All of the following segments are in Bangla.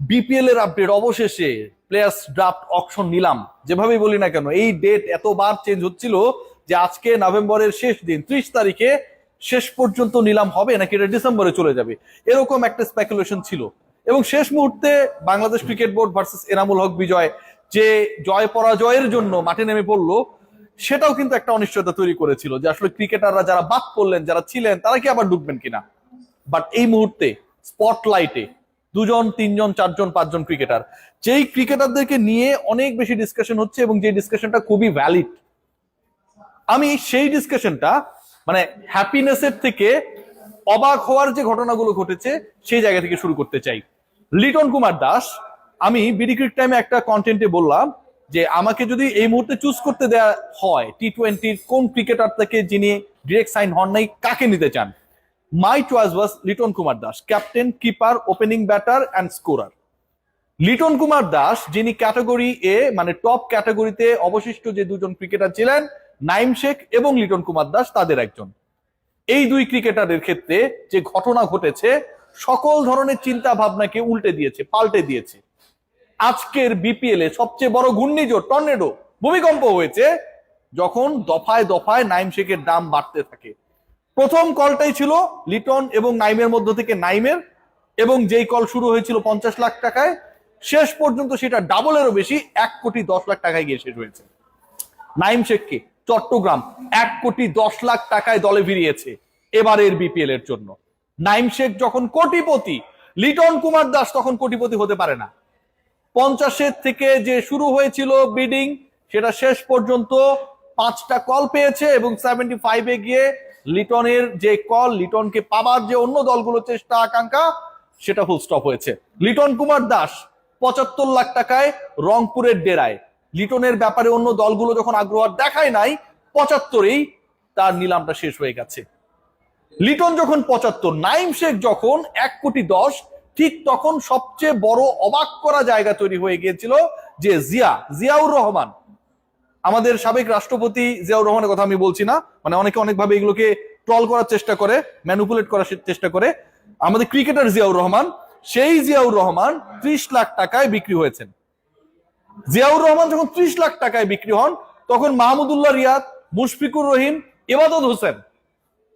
বিপিএল এর আপডেট অবশেষে প্লেয়ার্স ড্রাফট অকশন নিলাম যেভাবেই বলি না কেন এই ডেট এতবার চেঞ্জ হচ্ছিল যে আজকে নভেম্বরের শেষ দিন 30 তারিখে শেষ পর্যন্ত নিলাম হবে নাকি এটা ডিসেম্বরে চলে যাবে এরকম একটা স্পেকুলেশন ছিল। এবং শেষ মুহূর্তে Bangladesh cricket board versus Enamul Haque Bijoy যে জয় পরাজয়ের জন্য মাঠে নেমে পড়লো সেটাও কিন্তু একটা অনিশ্চয়তা তৈরি করেছিল যে আসলে ক্রিকেটাররা যারা বাদ পড়লেন যারা ছিলেন তারা কি আবার ঢুকবেন কিনা। বাট এই মুহূর্তে স্পটলাইটে দুজন তিনজন চারজন পাঁচজন ক্রিকেটার যেই ক্রিকেটারদেরকে নিয়ে অনেক বেশি ডিসকাশন হচ্ছে এবং যে ডিসকাশনটা খুবই ভ্যালিড। আমি সেই ডিসকাশনটা মানে হ্যাপিনেসের থেকে অবাক হওয়ার যে ঘটনাগুলো ঘটেছে সেই জায়গা থেকে শুরু করতে চাই। লিটন কুমার দাস, আমি বিডি ক্রিক টাইমে একটা কন্টেন্টে বললাম যে আমাকে যদি এই মুহূর্তে চুজ করতে দেওয়া হয় টি-20 কোন ক্রিকেটার থেকে যিনি ডিরেক্ট সাইন হন নাই কাকে নিতে চান, মাই choice was Liton Kumar Das, captain, keeper, opening batter and scorer. Liton Kumar Das যিনি ক্যাটাগরি এ মানে টপ ক্যাটাগরিতে অবশিষ্ট যে দুজন ক্রিকেটার ছিলেন নাইম শেখ এবং লিটন কুমার দাস তাদের একজন। এই দুই ক্রিকেটারের ক্ষেত্রে যে ঘটনা ঘটেছে সকল ধরনের চিন্তা ভাবনাকে উল্টে দিয়েছে, পাল্টে দিয়েছে। আজকের বিপিএল এ সবচেয়ে বড় ঘূর্ণিঝড় টর্নেডো ভূমিকম্প হয়েছে যখন দফায় দফায় নাইম শেখের দাম বাড়তে থাকে। প্রথম কলটাই ছিল লিটন এবং নাইমের মধ্য থেকে নাইমের, এবং যেই কল শুরু হয়েছিল 50 লাখ টাকায় শেষ পর্যন্ত সেটা ডাবলেরও বেশি 1,10,00,000 টাকায় গিয়ে শেষ হয়েছে। নাইম শেখকে চট্টগ্রাম 1,10,00,000 টাকায় দলে ফিরিয়েছে এবারের বিপিএল এর জন্য। নাইম শেখ যখন কোটিপতি, লিটন কুমার দাস তখন কোটিপতি হতে পারে না। 50 থেকে যে শুরু হয়েছিল বিডিং সেটা শেষ পর্যন্ত 5টা কল পেয়েছে এবং 75 গিয়ে লিটনের যে কল, লিটনকে পাবার যে অন্য দলগুলো চেষ্টা আকাঙ্ক্ষা সেটা ফুল স্টপ হয়েছে। লিটন কুমার দাস 75 লাখ টাকায় রংপুরের ডেরায়। লিটনের ব্যাপারে অন্য দলগুলো যখন আগ্রহ দেখায় নাই 75-এই তার নিলামটা শেষ হয়ে গেছে। লিটন যখন 75, নাইম শেখ যখন 1,10,00,000, ঠিক তখন সবচেয়ে বড় অবাক করা জায়গা তৈরি হয়ে গিয়েছিল যে জিয়াউর রহমান, আমাদের সাবেক রাষ্ট্রপতি জিয়াউর রহমানের কথা আমি বলছি না, মানে অনেকে অনেকভাবে এগুলোকে ট্রল করার চেষ্টা করে, ম্যানিপুলেট করার চেষ্টা করে। আমাদের ক্রিকেটার জিয়াউর রহমান, সেই জিয়াউর রহমান 30 লাখ টাকায় বিক্রি হয়েছেন। জিয়াউর রহমান যখন 30 লাখ টাকায় বিক্রি হন তখন মাহমুদুল্লাহ রিয়াদ, মুশফিকুর রহিম, ইবাদত হোসেন,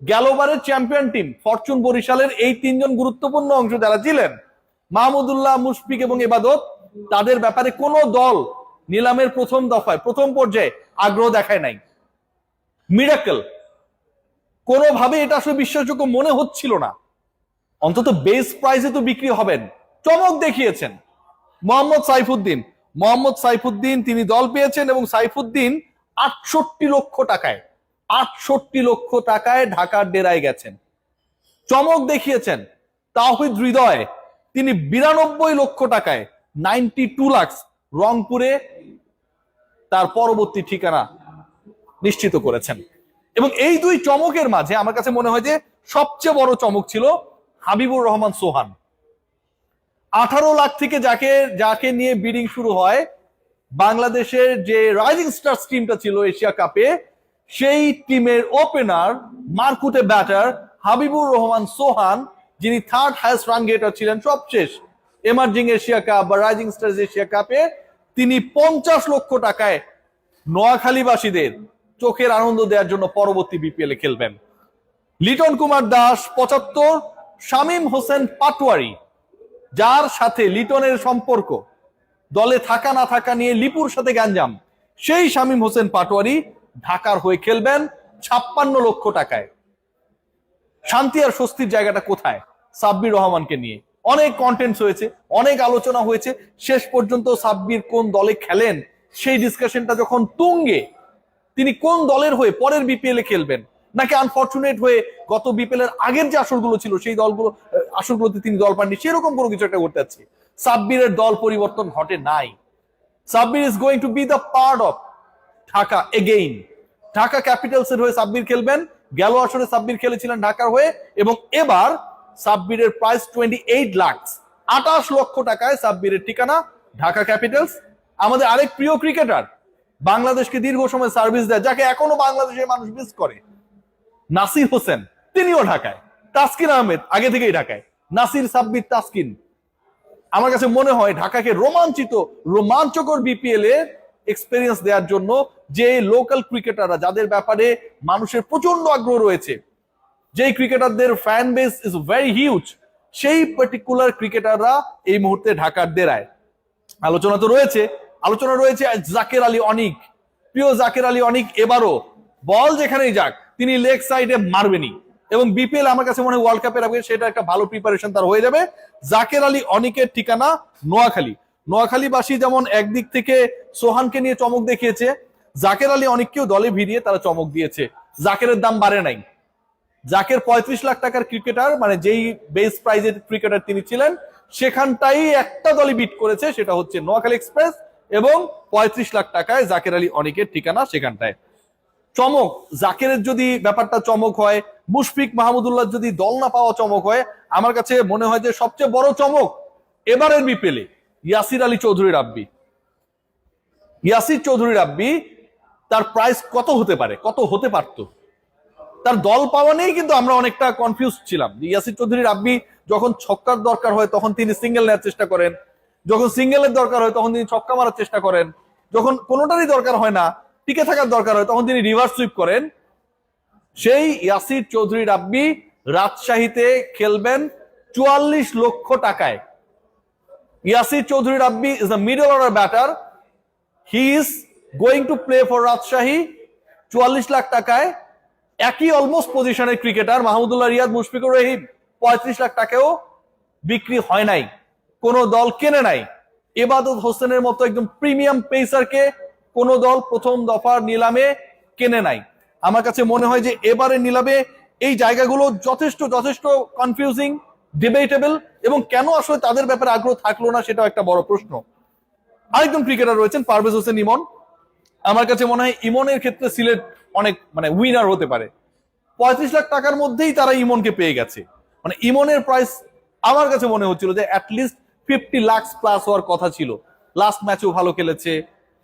গেলবারের চ্যাম্পিয়ন টিম ফরচুন বরিশালের এই তিনজন গুরুত্বপূর্ণ অংশ যারা ছিলেন, মাহমুদুল্লাহ, মুশফিক এবং ইবাদত, তাদের ব্যাপারে কোনো দল নিলামের প্রথম দফায় প্রথম পর্যায়ে আগ্রহ দেখায় নাই। মিরাকেল, কোনোভাবে এটা আসলে বিশ্বাসযোগ্য মনে হচ্ছিল না, অন্তত বেস প্রাইসে তো বিক্রি হবেন। চমক দেখিয়েছেন মোহাম্মদ সাইফুদ্দিন তিনি দল পেয়েছেন এবং সাইফুদ্দিন 68 লক্ষ টাকায় 68 লক্ষ টাকায় ঢাকার ডেরায় গেছেন। চমক দেখিয়েছেন তাওহিদ হৃদয়, তিনি 92 লক্ষ টাকায় 92 লাখ রংপুরে তার পরবর্তী ঠিকানা নিশ্চিত করেছেন। এবং এই দুই চমকের মাঝে আমার কাছে মনে হয় যে সবচেয়ে বড় চমক ছিল হাবিবুর রহমান সোহান। 18 লাখ থেকে যাকে নিয়ে বিডিং শুরু হয়, বাংলাদেশের যে রাইজিং স্টার টিমটা ছিল এশিয়া কাপে, সেই টিমের ওপেনার মারকুটে ব্যাটার হাবিবুর রহমান সোহান, যিনি থার্ড হাইয়েস্ট রান গেটার ছিলেন সবশেষ এমার্জিং এশিয়া কাপ বা রাইজিং স্টার্স এশিয়া কাপে, তিনি 50 লক্ষ টাকায় নোয়াখালীবাসীদের চোখের আনন্দ দেওয়ার জন্য পরবর্তী বিপিএল এ খেলবেন। লিটন কুমার দাস 75, শামীম হোসেন পাটোয়ারি, যার সাথে লিটনের সম্পর্ক দলে থাকা না থাকা নিয়ে লিপুর সাথে গ্যাঞ্জাম, সেই শামীম হোসেন পাটোয়ারি ঢাকার হয়ে খেলবেন 56 লক্ষ টাকায়। শান্তি আর স্বস্তির জায়গাটা কোথায়? সাব্বির রহমানকে নিয়ে অনেক কন্টেন্টস হয়েছে, অনেক আলোচনা হয়েছে, শেষ পর্যন্ত সাব্বির কোন দলে খেলেন সেই ডিসকাশনটা যখন তুঙ্গে, তিনি কোন দলের হয়ে পরের বিপিএল এ খেলবেন নাকি আনফরচুনেট হয়ে গত বিপিএল এর আগের যে আসরগুলো ছিল সেই আসরগুলোতে তিনি দল পাননি, সেরকম কোনো কিছু একটা করতে যাচ্ছে। সাব্বিরের দল পরিবর্তন ঘটে নাই। Sabbir is going two B the part of Dhaka again. Dhaka Capitals এর হয়ে সাব্বির খেলবেন। গেল আসরে সাব্বির খেলেছিলেন ঢাকার হয়ে এবং এবার সাব্বিরের প্রাইস 28 লাখ, 28 লক্ষ টাকায় সাব্বিরের ঠিকানা ঢাকা ক্যাপিটালস। আমাদের আরেক প্রিয় ক্রিকেটার, বাংলাদেশকে দীর্ঘ সময় সার্ভিস দেয়, যাকে এখনো বাংলাদেশের মানুষ মিস করে, নাসির হোসেন, তিনিও ঢাকায়। তাসকিন আহমেদ আগে থেকেই ঢাকায়। নাসির, সাব্বির, তাসকিন আমার কাছে মনে হয় ঢাকাকে রোমাঞ্চকর বিপিএল এর এক্সপেরিয়েন্স দেওয়ার জন্য যে লোকাল ক্রিকেটাররা যাদের ব্যাপারে মানুষের প্রচন্ড আগ্রহ রয়েছে, যেই ক্রিকেটারদের fan base is very huge, সেই পার্টিকুলার ক্রিকেটাররা এই মুহূর্তে ঢাকার ডেরায়। আলোচনা রয়েছে জাকের আলী অনিক। প্রিয় জাকের আলী অনিক এবারও বল যেখানেই যাক তিনি লেগ সাইডে মারবেনি, এবং বিপিএল আমার কাছে মনে হয় ওয়ার্ল্ড কাপের আগে সেটা একটা ভালো প্রিপারেশন তার হয়ে যাবে। জাকের আলী অনিকের ঠিকানা নোয়াখালীবাসী যেমন একদিক থেকে সোহানকে নিয়ে চমক দেখিয়েছে, জাকের আলী অনিককেও দলে ভিড়িয়ে তারা চমক দিয়েছে। জাকেরের দাম বাড়ে নাই। জাকের 35 লাখ টাকার ক্রিকেটার, মানে যেই বেস প্রাইজের ক্রিকেটার তিনি ছিলেন, সেখানটাই একটা দলই বিট করেছে, সেটা হচ্ছে নোয়াখালী এক্সপ্রেস, এবং 35 লাখ টাকায় জাকের আলী অনিকের ঠিকানা সেখানটায়। চমক জাকেরের যদি ব্যাপারটা চমক হয়, মুশফিক মাহমুদুল্লাহ যদি দল না পাওয়া চমক হয়, আমার কাছে মনে হয় যে সবচেয়ে বড় চমক এবারের বিপিএলে ইয়াসির চৌধুরী রাব্বি। তার প্রাইস কত হতে পারতো, তার দল পাওয়া নেই, কিন্তু আমরা অনেকটা কনফিউজ ছিলাম। ইয়াসির চৌধুরী রাব্বি যখন ছক্কার দরকার হয় তখন তিনি সিঙ্গেল নেওয়ার চেষ্টা করেন, যখন সিঙ্গেলের দরকার হয় তখন তিনি ছক্কা মারার চেষ্টা করেন, যখন কোনোটারই দরকার হয় না, টিকে থাকার দরকার হয়, তখন তিনি রিভার্স সুইপ করেন। সেই ইয়াসির চৌধুরী রাব্বি রাজশাহীতে খেলবেন 44 লক্ষ টাকায়। Yasir Chowdhury Rabbi is a middle order batter, he is going to play for Rajshahi 44 lakh টাকায়। একই অলমোস্ট পজিশনের ক্রিকেটার মাহমুদুল্লাহ রিয়াদ, মুশফিকুর রহিম 35 লাখ টাকাও বিক্রি হয় নাই, কোন দল কেনে নাই। এবাদত হোসেনের মতো একদম প্রিমিয়াম পেসারকে কোন দল প্রথম দফার নিলামে কেনে নাই। আমার কাছে মনে হয় যে এবারে নিলামে এই জায়গাগুলো যথেষ্ট কনফিউজিং, ডিবেটেবল, এবং কেন আসলে তাদের ব্যাপারে আগ্রহ থাকলো না সেটাও একটা বড় প্রশ্ন। আরেকজন ক্রিকেটার রয়েছেন পারভেজ হোসেন ইমন। আমার কাছে মনে হয় ইমনের ক্ষেত্রে সিলেট অনেক উইনার হতে পারে। 35 লাখ টাকার মধ্যেই তারা ইমনকে পেয়ে গেছে। ইমনের প্রাইস আমার কাছে মনে হচ্ছিল যে অ্যাটলিস্ট 50 লাখ প্লাস হওয়ার কথা ছিল। লাস্ট ম্যাচেও ভালো খেলেছে,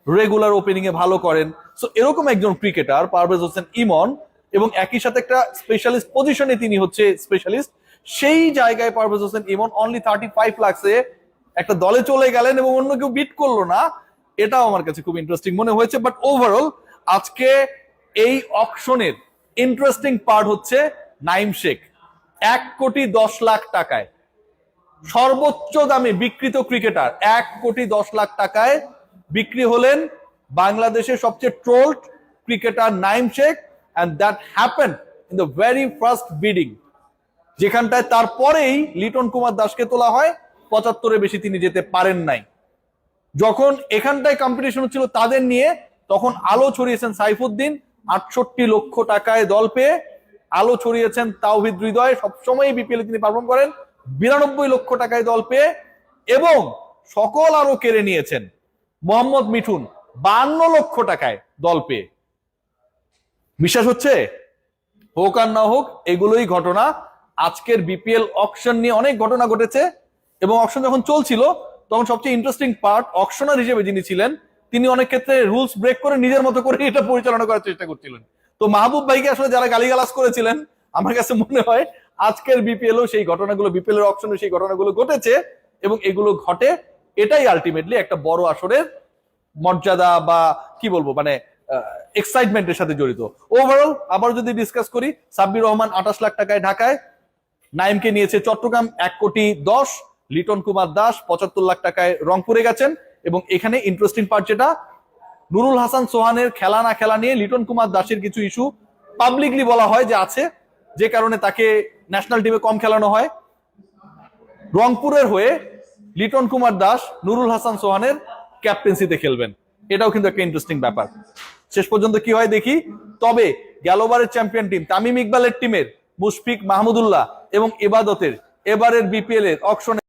রেগুলার ওপেনিং এ ভালো করেন। সো এরকম একজন ক্রিকেটার পারভেজ হোসেন ইমন, এবং একই সাথে একটা স্পেশালিস্ট পজিশনে তিনি হচ্ছে স্পেশালিস্ট, সেই জায়গায় পারভেজ হোসেন ইমন অনলি 35 লাখে একটা দলে চলে গেলেন এবং অন্য কেউ বিট করলো না। এটাও আমার কাছে খুব ইন্টারেস্টিং মনে হয়েছে। বাট ওভারঅল আজকে এই অকশনের ইন্টারেস্টিং পার্ট হচ্ছে নাইম শেখ 1,10,00,000 টাকায় সর্বোচ্চ দামে বিক্রিত ক্রিকেটার। 1,10,00,000 টাকায় বিক্রি হলেন বাংলাদেশের সবচেয়ে trolled cricketer Naim Sheikh, and that happened in the very first bidding, যেখানটায় তারপরেই লিটন কুমার দাসকে তোলা হয়। 75-এর বেশি তিনি যেতে পারেন নাই। যখন এখানটায় কম্পিটিশন হচ্ছিল তাদের নিয়ে, তখন আলো ছড়িয়েছেন সাইফুদ্দিন 68 লক্ষ টাকায় দল পেয়ে, আলো ছড়িয়েছেন তাওহিদ হৃদয়, সবসময় বিপিএল তিনি পারফর্ম করেন 92 লক্ষ টাকায় দল পেয়ে, এবং সকল আরো কেড়ে নিয়েছেন মোহাম্মদ মিঠুন 52 লক্ষ টাকায় দল পেয়ে। বিশ্বাস হচ্ছে? হোক আর না হোক, এগুলোই ঘটনা। আজকের বিপিএল অকশন নিয়ে অনেক ঘটনা ঘটেছে, এবং অকশন যখন চলছিল তখন সবচেয়ে ইন্টারেস্টিং পার্ট, অকশনার হিসেবে যিনি ছিলেন তিনি অনেক ক্ষেত্রে রুলস ব্রেক করে নিজের মতো করে এটা পরিচালনা করার চেষ্টা করছিলেন। তো মাহবুব ভাইকে আসলে যারা গালিগালাজ করেছিলেন, আমার কাছে মনে হয় আজকের বিপিএলও সেই ঘটনাগুলো, বিপিএল এর অকশনে সেই ঘটনাগুলো ঘটেছে, এবং এগুলো ঘটে, এটাই আলটিমেটলি একটা বড় আসরের মর্যাদা বা কি বলবো এক্সাইটমেন্টের সাথে জড়িত। ওভারঅল আবার যদি ডিসকাস করি, সাব্বির রহমান 28 লাখ টাকায় ঢাকায়, নাইমকে নিয়েছে চট্টগ্রাম 1,10,00,000, লিটন কুমার দাস 75 লাখ টাকায় রংপুরে গেছেন। এবং এখানে ইন্টারেস্টিং পার্ট যেটা, নুরুল হাসান সোহানের খেলা না খেলা নিয়ে লিটন কুমার দাসের কিছু ইস্যু পাবলিকলি বলা হয় যে আছে, যে কারণে তাকে ন্যাশনাল টিমে কম খেলানো হয়। রংপুরের হয়ে লিটন কুমার দাস নুরুল হাসান সোহানের ক্যাপ্টেন্সিতে খেলবেন, এটাও কিন্তু একটা ইন্টারেস্টিং ব্যাপার। শেষ পর্যন্ত কি হয় দেখি। তবে গেলবারের চ্যাম্পিয়ন টিম তামিম ইকবালের টিমের মুশফিক মাহমুদুল্লাহ এবং ইবাদতের এবারের বিপিএল এর অকশনে